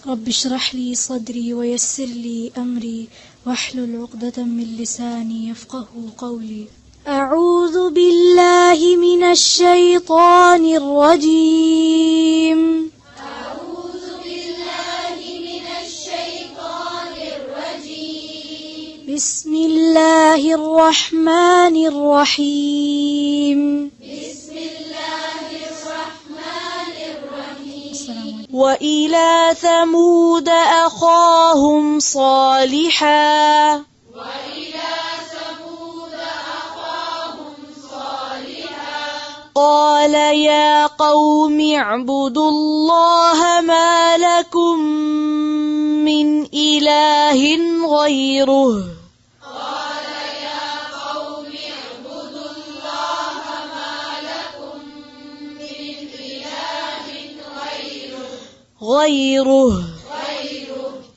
رب اشرح لي صدري ويسر لي أمري واحلل عقدة من لساني يفقه قولي. أعوذ بالله من الشيطان الرجيم. أعوذ بالله من الشيطان الرجيم. بسم الله الرحمن الرحيم. بسم الله الرحمن الرحيم. وإلى ثمود أخاهم صالحا قال يا قوم اعبدوا الله ما لكم من إله غيره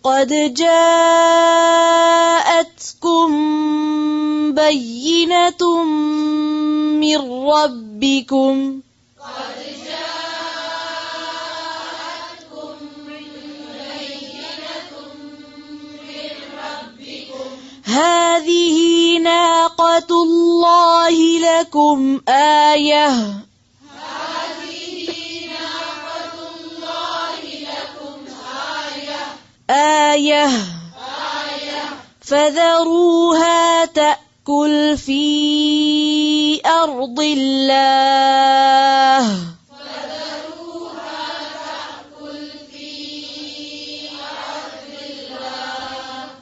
قد جاءتكم بينة من ربكم هذه ناقة الله لكم آية فذروها تأكل في أرض الله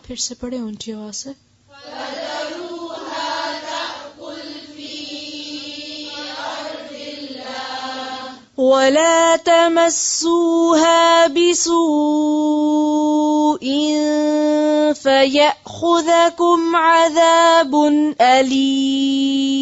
फिर से पढ़े ऊंची आवाज से ولا تمسوها بسوء فيأخذكم عذاب أليم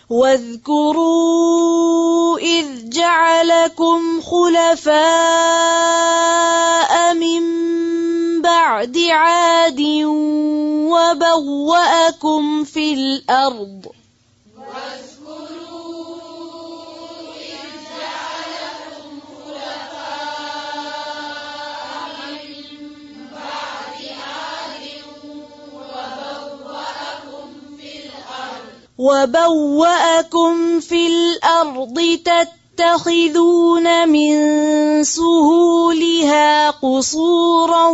واذكروا إذ جعلكم خلفاء من بعد عاد وبوأكم في الأرض تتخذون من سهولها قصورا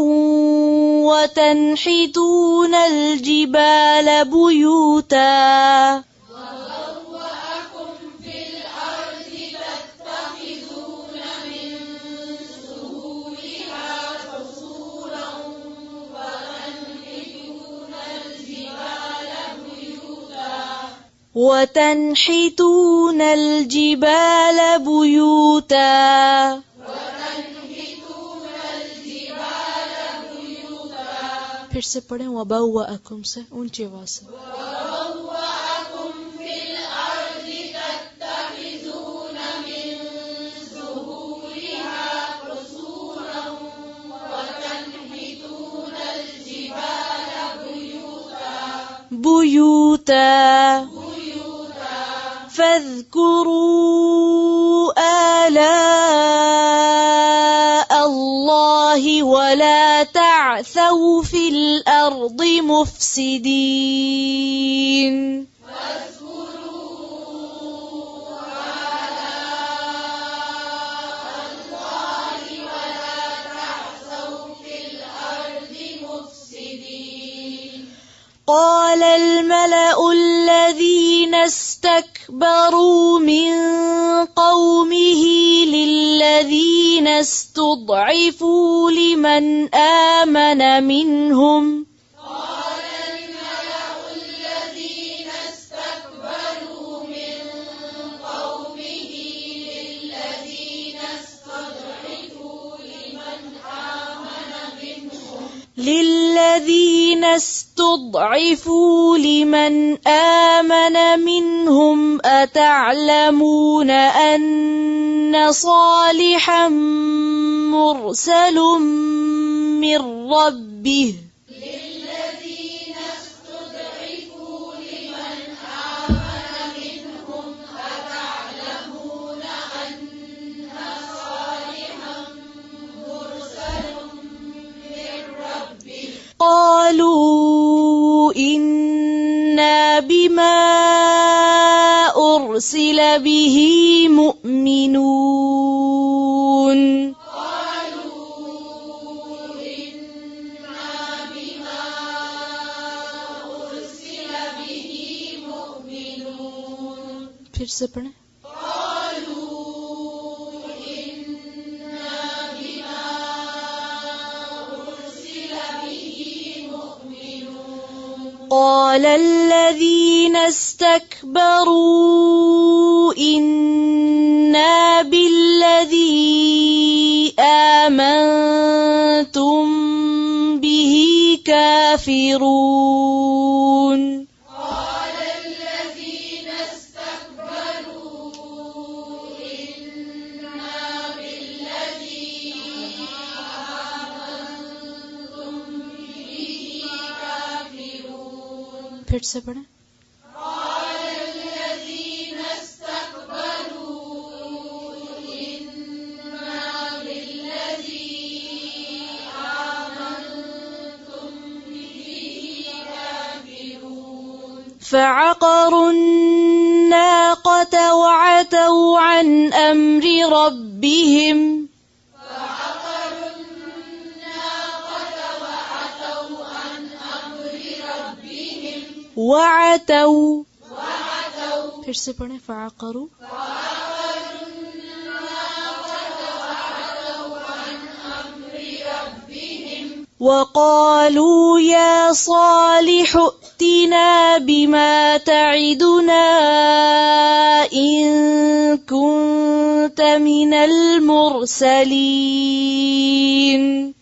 وتنحتون الجبال بيوتا وتنحتون الجبال بيوتا फिर से पढ़ें वबव्वअकुम से ऊंची आवाज से بيوتا فاذكروا آلاء الله ولا تعثوا في الأرض مفسدين قال الملأ الذين استكبروا من قومه للذين استضعفوا لمن آمن منهم للذين استضعفوا لمن آمن منهم أتعلمون أن صالحا مرسل من ربه بما أرسل به مؤمنون फिर से पढ़ें قال الذين استكبروا إنا بالذي آمنتم به كافرون फिर से पढ़ें فعقروا الناقة وعتوا عن أمر ربهم وعتوا फिर से पढ़ें فعقروا وقالوا يا صالح ائتنا بما تعدنا إن كنت من المرسلين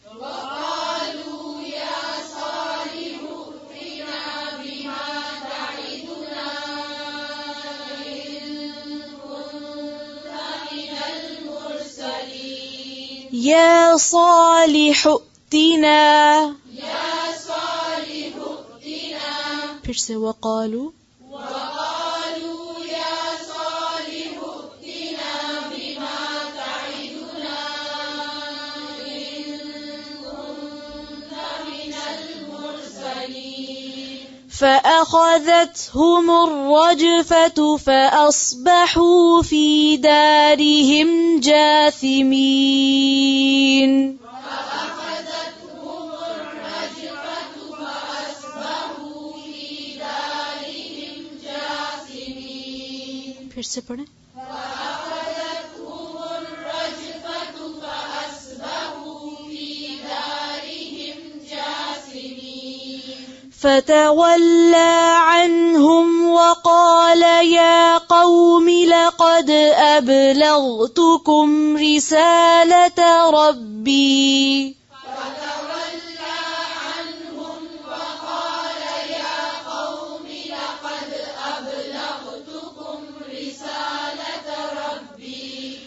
يا صالح ائتنا फिर से وقالوا يا صالح ائتنا بما تعدنا إن كنت من المرسلين فأخذتهم الرجفة فأصبحوا في دارهم جاثمين فأخذتهم الرجفة فأصبحوا في دارهم جاثمين फिर से पढ़ें فأخذتهم الرجفة فأصبحوا في دارهم جاثمين فتولى عنهم وقال يا قوم لقد أبلغتكم رسالة ربي فتولى عنهم وقال يا قوم لقد أبلغتكم رسالة ربي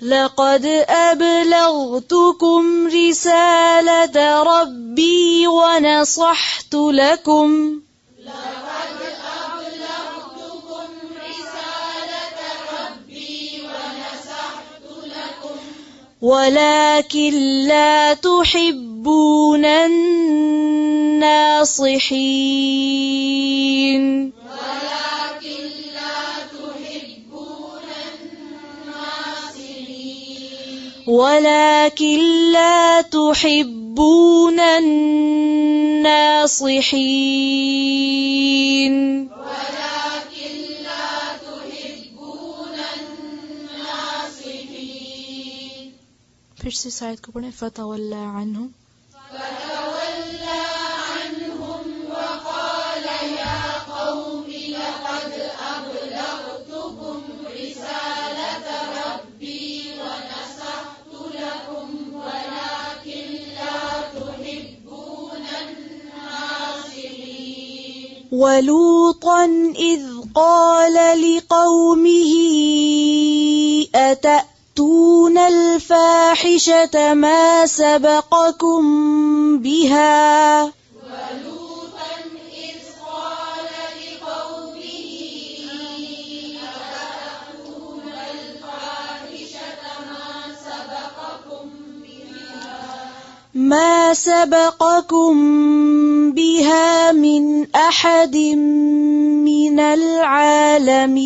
لقد أبلغتكم رسالة ربي ونصحت لكم لقد أبلغتكم رسالة ربي ونصحت لكم ولكن لا تحبون الناصحين ولكن لا تحبون الناصحين ولكن لا تحبون الناصحين ولكن لا تحبون الناصحين फिर से शायद को पढ़ें فتولى عنهم فتولى عنهم وقال يا قوم لقد أبلغتكم رسالة ربي ونصحت لكم ولكن لا تحبون الناصحين ولوطا إذ قال لقومه أتأتون الفاحشة ما سبقكم بها ولوطا إذ قال لقومه أتأتون الفاحشة ما سبقكم ما سبقكم بها من أحد من العالمين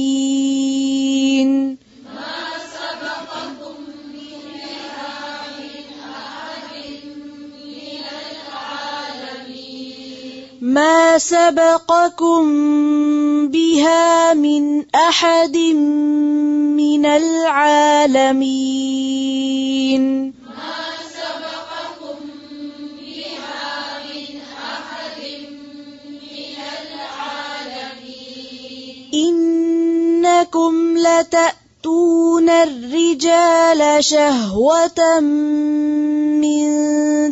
ما سبقكم بها من أحد من العالمين إنكم لتأتون الرجال شهوة من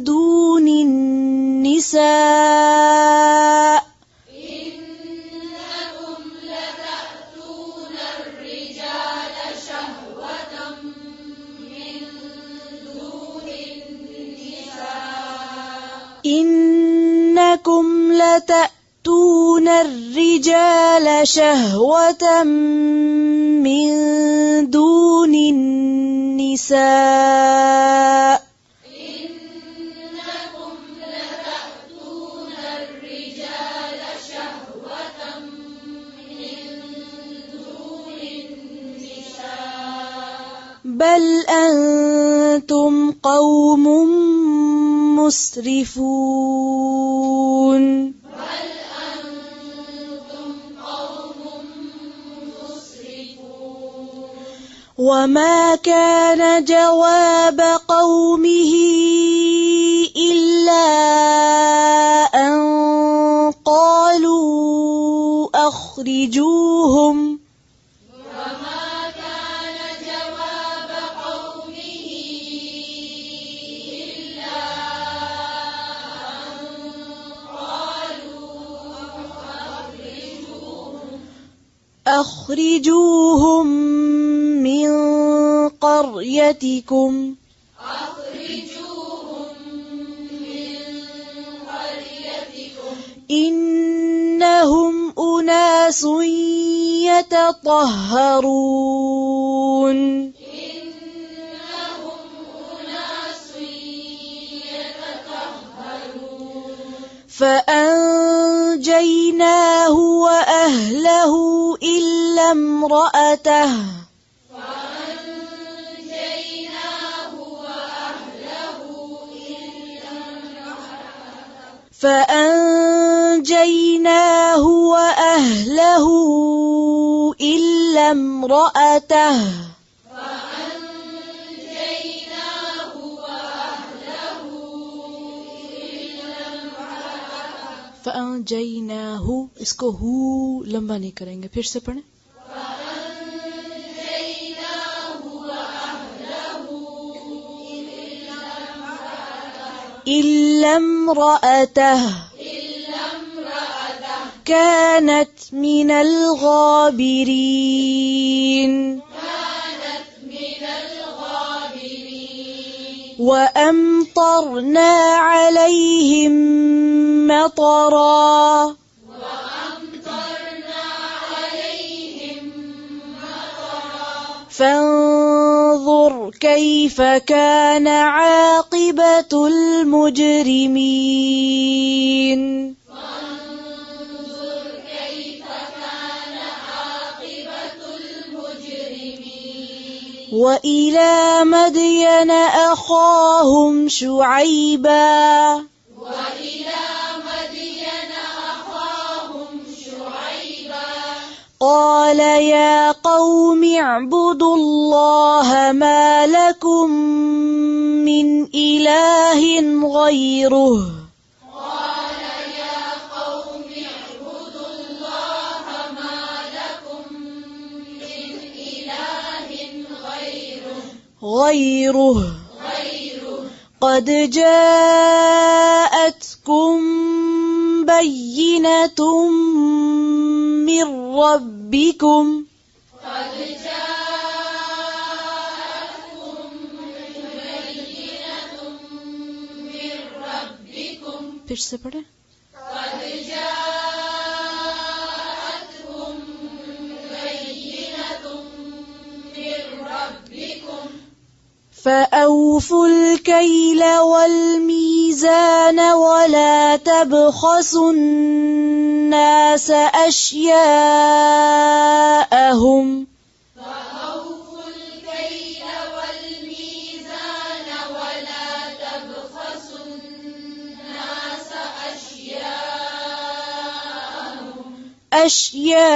دون النساء إنكم لتأتون الرجال شهوة من دون النساء بل أنتم قوم مسرفون وما كان جواب قومه إلا أن قالوا أخرجوهم أخرجوهم من قريتكم إنهم أناس يتطهرون فأنجيناه وأهله إلا امرأته فأنجيناه وأهله إلا امرأته فأنجيناه इसको हु लंबा नहीं करेंगे फिर से पढ़ें إلا امرأته كانت من الغابرين وأمطرنا عليهم مطرا فانظر كيف كان عاقبة المجرمين وإلى مدين أخاهم شعيبا قال يا قوم اعبدوا الله ما لكم من إله غيره قد جاءتكم بينة من ربكم फिर से पढ़े فأوفوا الكيل والميزان ولا تبخسوا الناس أشياءهم فأوفوا الكيل والميزان ولا تبخسوا الناس أشياءهم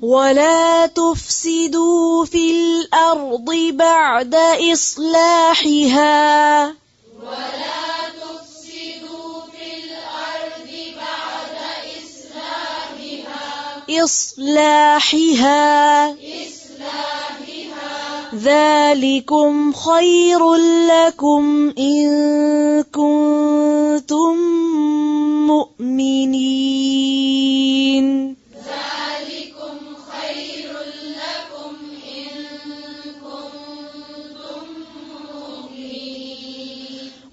ولا تفسدوا في الأرض بعد إصلاحها إصلاحها ذلكم خير لكم إن كنتم مؤمنين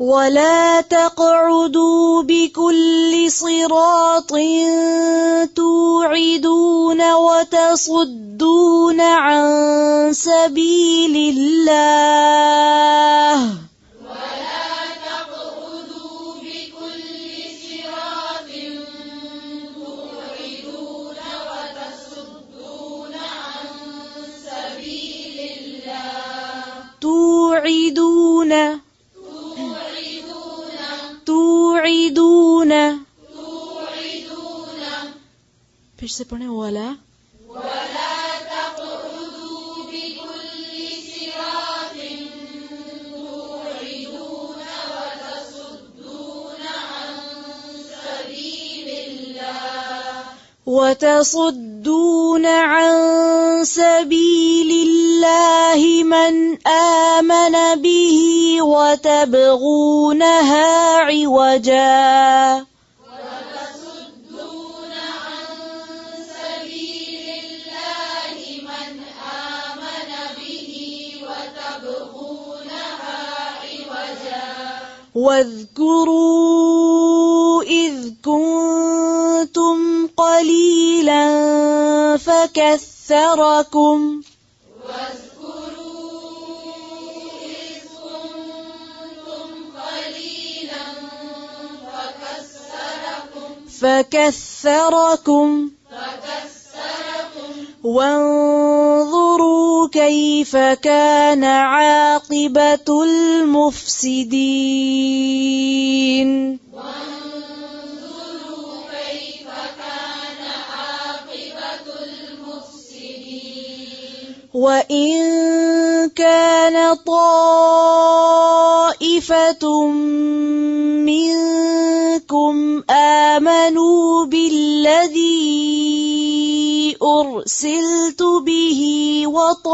ولا تقعدوا بكل صراط توعدون وتصدون عن سبيل الله توعدون फिर से पढ़ें वला تقعدوا بكل صراط توعدون وتصدون عن سبيل الله من آمن به وتبغونها عوجا واذكروا إذ كنتم قليلا فكثركم وانظروا كيف كان عاقبة المفسدين وإن كان طائفة منكم آمنوا بالذي أرسلت به وطائفة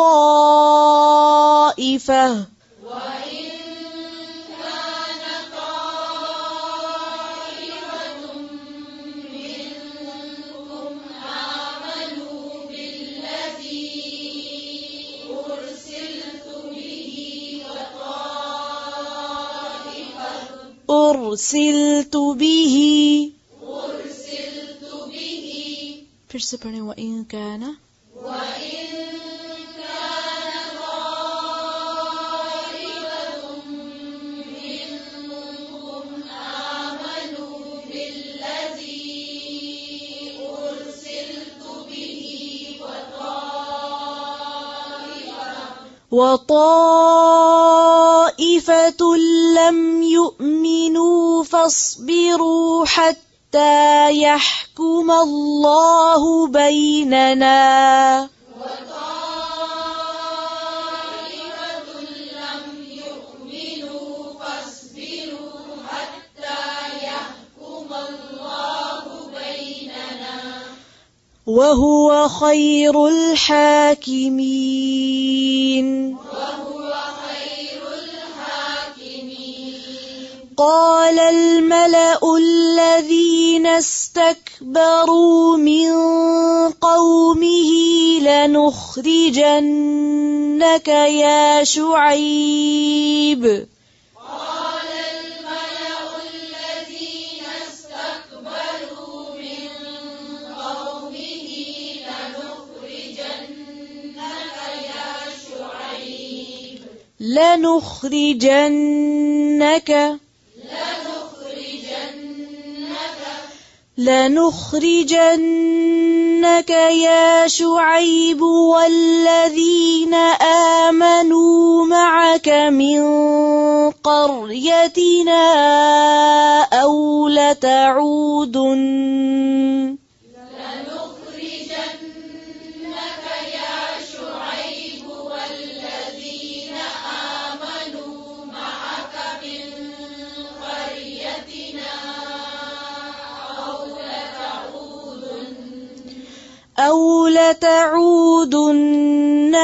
أرسلت به फिर से पढ़ें وإن كان وطائفة لم يؤمنوا فاصبروا حتى يحكم الله بيننا وهو خير الحاكمين قال الملأ الذين استكبروا من قومه لنخرجنك يا شعيب لنخرجنك يا شعيب والذين آمنوا معك من قريتنا أو لتعودن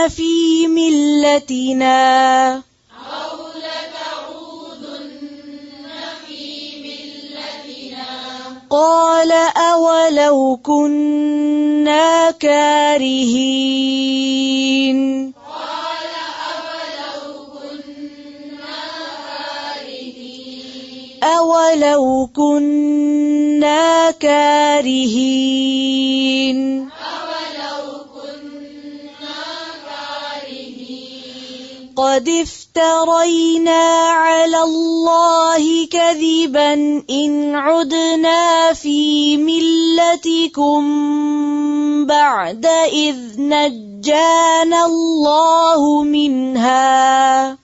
في ملتنا قال أولو كنا كارهين قد افترينا على الله كذبا إن عدنا في ملتكم بعد إذ نجانا الله منها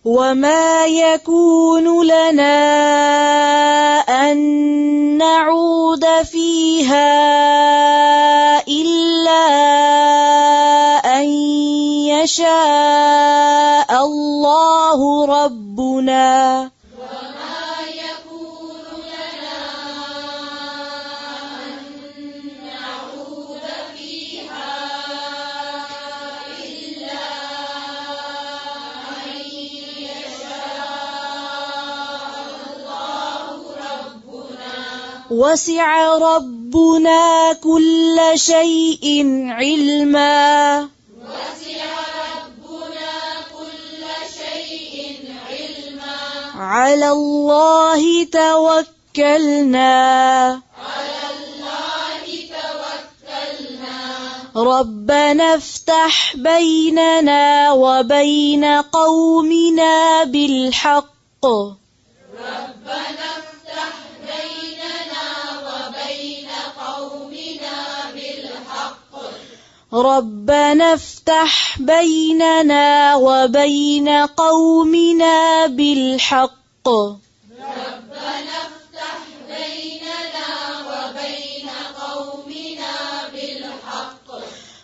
وما يكون لنا أن نعود فيها إلا أن يشاء الله ربنا وسع ربنا كل شيء علما على الله توكلنا ربنا افتح بيننا وبين قومنا بالحق ربنا افتح بيننا وبين قومنا بالحق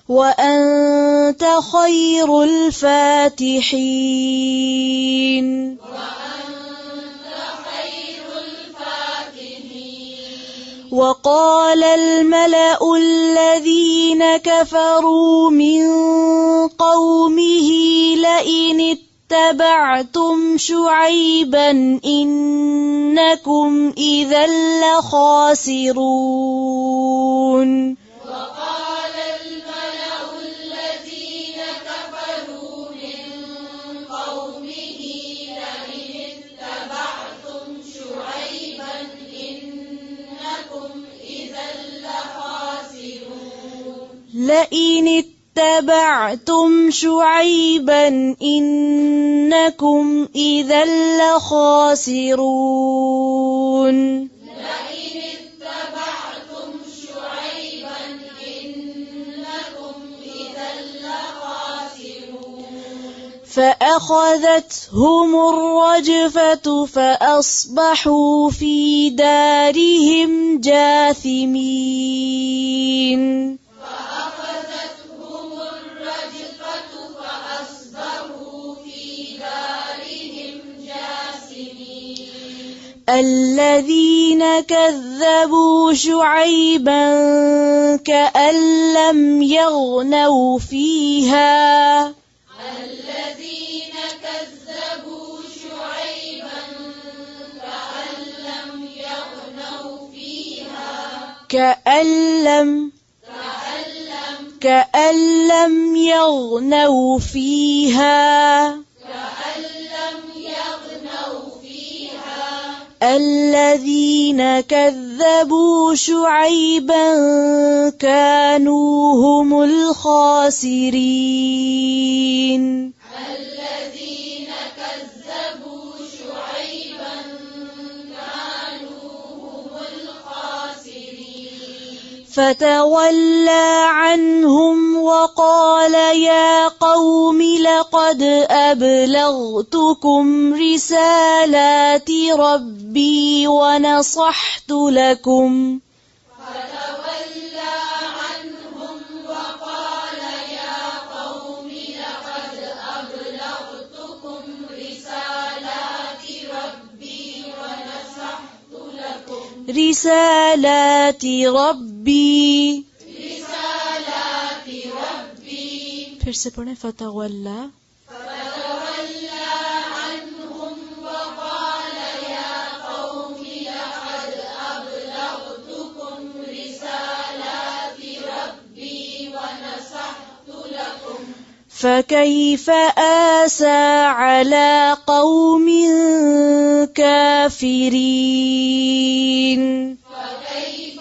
وأنت خير الفاتحين وقال الملأ الذين كفروا من قومه لئن اتبعتم شعيبا إنكم إذا لخاسرون لئن اتبعتم شعيبا إنكم إذا لخاسرون فأخذتهم الرجفة فأصبحوا في دارهم جاثمين الذين كذبوا شعيبا كأن لم يغنوا فيها كأن لم يغنوا فيها الذين كذبوا شعيبا كانوا هم الخاسرين الذين كذبوا شعيبا كانوا هم الخاسرين فتولى عنهم وقال يا قوم لقد أبلغتكم رسالات ربي ونصحت لكم فتولى عنهم وقال يا قوم لقد أبلغتكم رسالات ربي ونصحت لكم फिर से पढ़ें فتولى عنهم وقال يا قوم لقد أبلغتكم رسالات ربي ونصحت لكم فكيف آسى على قوم كافرين فكيف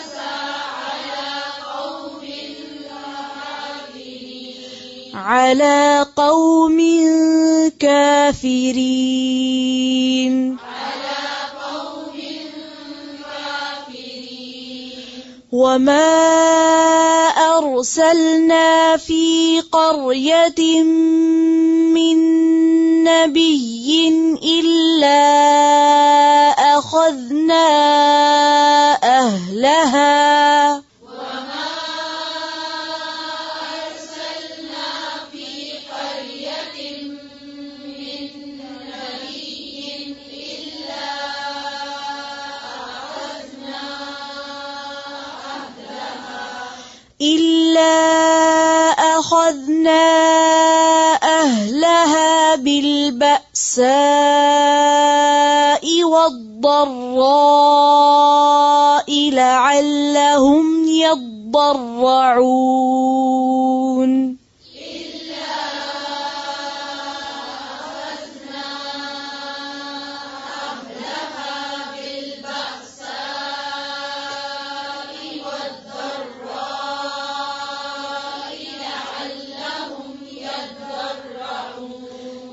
آسى على قوم كافرين وما أرسلنا في قرية من نبي إلا أخذنا أهلها بالبأساء والضراء لعلهم يضرعون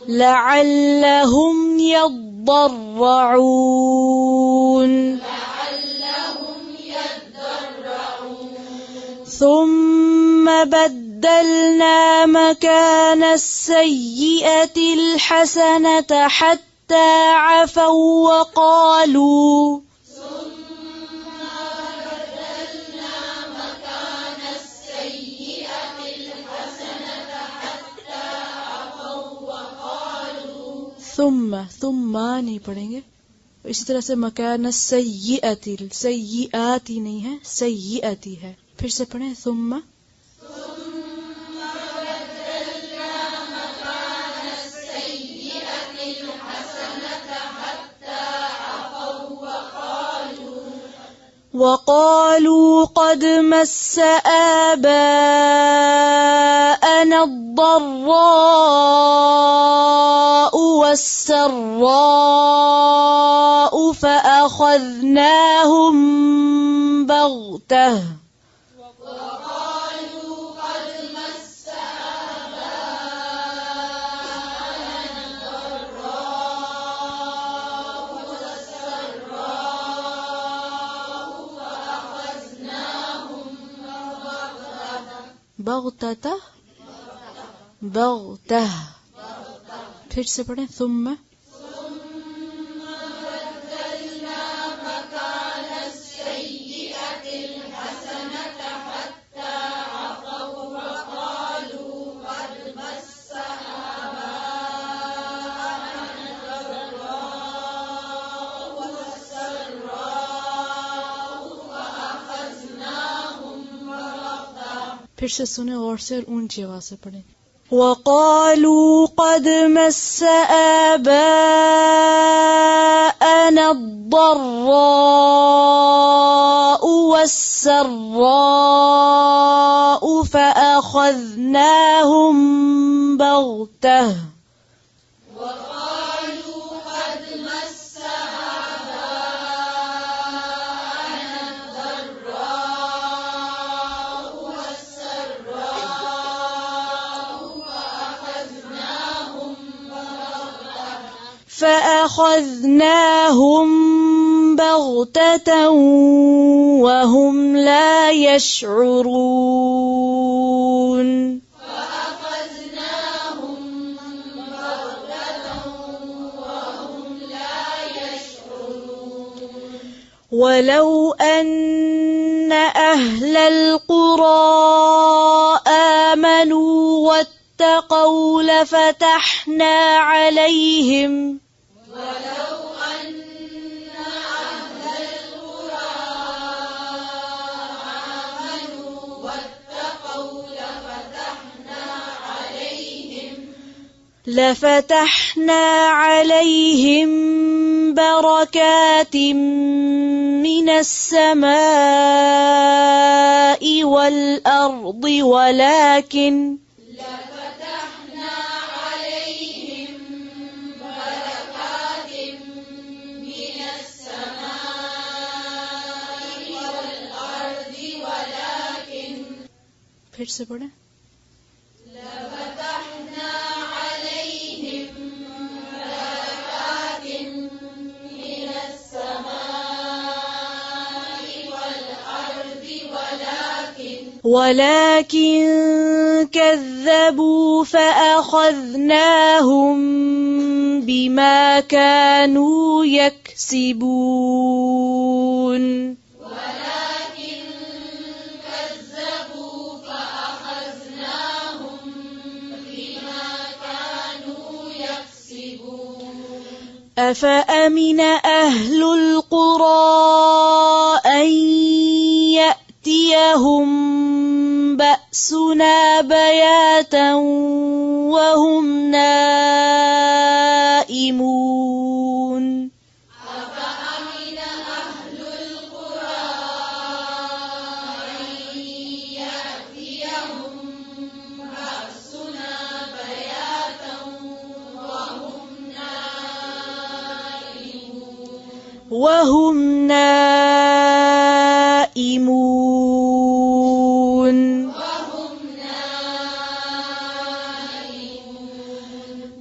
لعلهم يضرعون ثم بدلنا مكان السيئة الحسنة حتى عفوا وقالوا ثم नहीं पढ़ेंगे। इसी तरह से मकान सय्यिअति सय्यिआति नहीं है, सय्यिअति है। फिर से पढ़ें ثم وقالوا قد مس آباءنا الضراء والسراء فأخذناهم بغتة बग़तः बग़तः। फिर से पढ़ें ثم फिर से सुने और से ऊंची आवाज से पढ़ें। وقالوا قد مس آباءنا الضراء والسراء فأخذناهم بغتة وقالوا قد مس آباءنا فأخذناهم بغتة وهم لا يشعرون ولو أن أهل القرى آمنوا واتقوا لفتحنا عليهم بركات من السماء والأرض ولكن फिर से पढ़ें ولكن كذبوا فأخذناهم بما كانوا يكسبون أفأمن أهل القرى أن يأتيهم بأسنا بياتا وهم نائمون أفأمن أهل القرى أن يأتيهم بأسنا بياتا وهم نائمون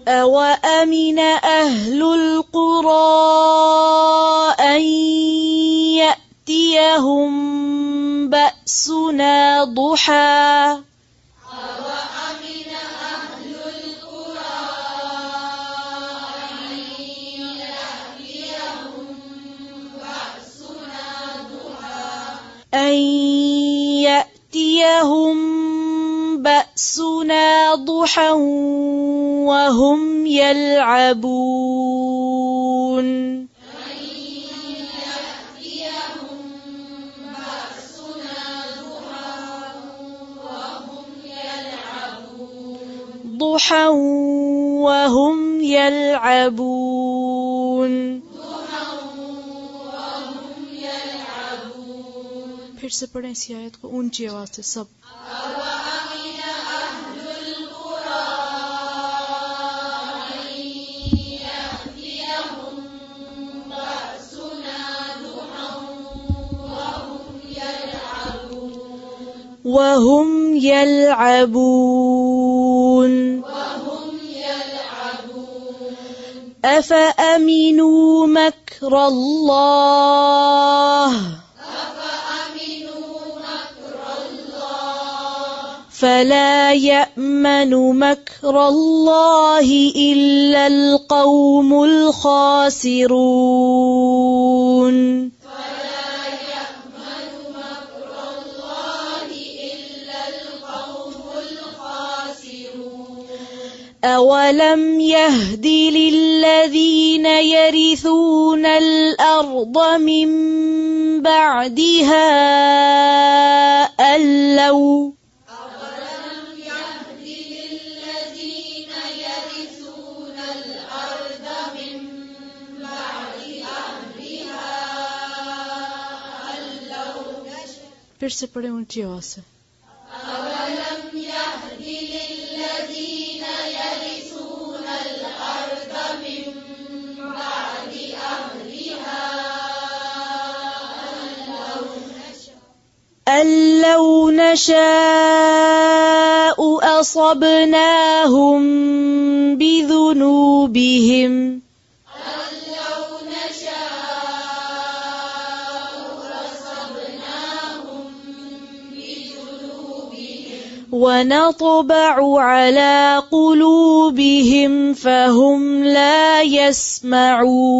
أوأمن أهل القرى أن يأتيهم بأسنا ضحى أن يأتيهم بأسنا ضحى وهم يلعبون ضحى وهم يلعبون फिर से पढ़ें इसी आयत को ऊंची आवाज से सब وهم يلعبون أفأمنوا مكر الله فلا يأمن مكر الله إلا القوم الخاسرون أولم يهد للذين يرثون الأرض من بعدها أن لو फिर से पढ़ें ऊंची आवाज से أن لو نشاء أصبناهم بذنوبهم ونطبع على قلوبهم فهم لا يسمعون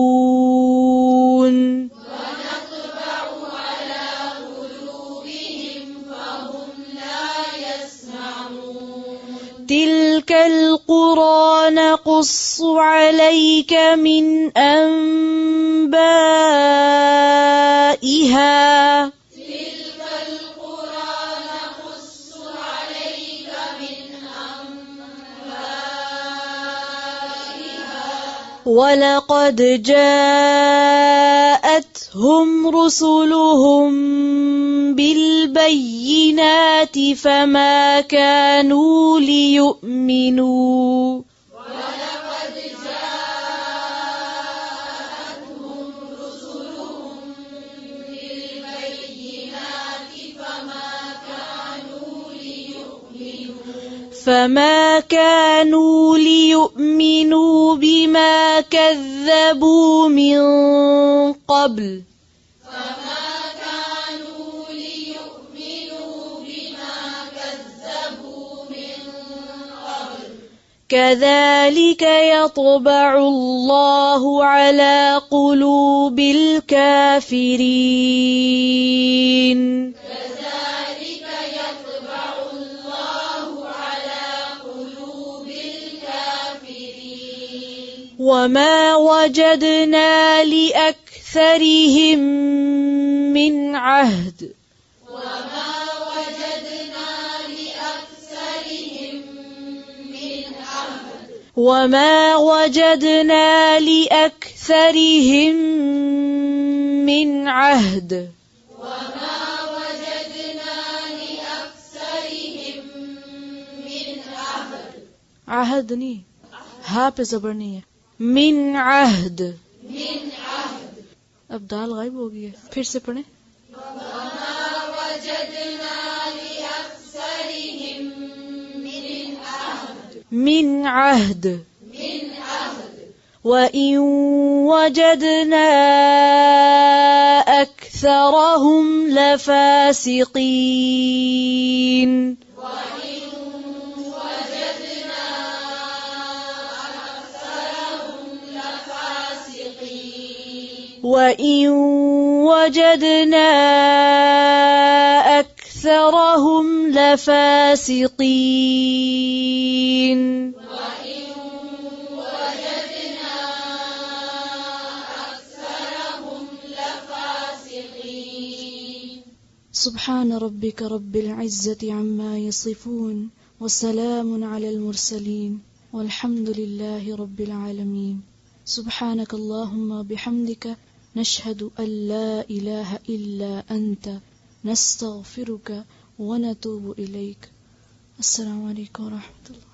تلك القرى نقص عليك من أنبائها ولقد جاءتهم رسلهم بالبينات فما كانوا ليؤمنوا فما كانوا ليؤمنوا بما كذبوا من قبل كذلك يطبع الله على قلوب الكافرين وما وجدنا لأكثرهم من عهد وما وجدنا لأكثرهم من عهد عهد नहीं ها पे जबर नहीं है من عهد अब दाल गायब हो गई है फिर से पढ़े من عهد وإن وجدنا أكثرهم لفاسقين وإن وجدنا أكثرهم لفاسقين سبحان ربك رب العزة عما يصفون وسلام على المرسلين والحمد لله رب العالمين سبحانك اللهم بحمدك نشهد أن لا إله إلا أنت نستغفرك ونتوب إليك السلام عليكم ورحمة الله